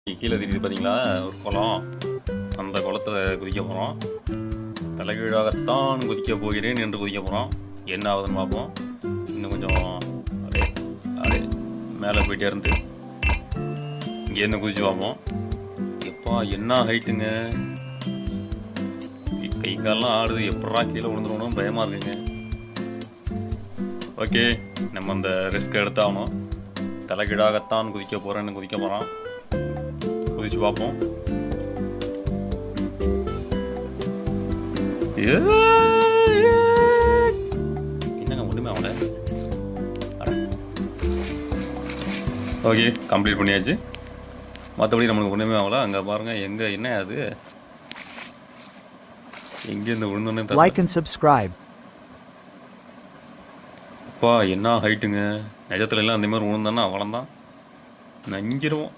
கீழே தெரியுது பார்த்தீங்களா, ஒரு குளம். அந்த குளத்துல குதிக்க போகிறோம். தலைகீழாகத்தான் குதிக்க போகிறேன் என்று குதிக்க போகிறோம். என்ன ஆகுதுன்னு பார்ப்போம். இன்னும் கொஞ்சம் அப்படியே அப்படியே மேலே போயிட்டே இருந்து இங்கேருந்து குதிச்சு பார்ப்போம். எப்பா என்ன ஹைட்டுங்க, கை கால்லாம் ஆடுது. எப்படா கீழே விழுந்துருவோம் பயமாக இருக்குங்க. ஓகே, நம்ம அந்த ரிஸ்க் எடுத்தாகணும். தலைகீழாகத்தான் குதிக்க போகிறேன்னு குதிக்க போகிறோம். குதிச்சு பார்ப்போம். என்னங்க ஒன்றுமே ஆகல. ஓகே, கம்ப்ளீட் பண்ணியாச்சு. மற்றபடி நம்மளுக்கு ஒன்றுமே ஆகல. அங்கே பாருங்கள், எங்கே என்ன அது, எங்கேருந்து விழுந்தோன்னே Like and subscribe. அப்பா என்ன ஹைட்டுங்க. நிஜத்துல எல்லாம் அந்த மாதிரி விழுந்தோன்னா அவ்வளோதான், நஞ்சிருவோம்.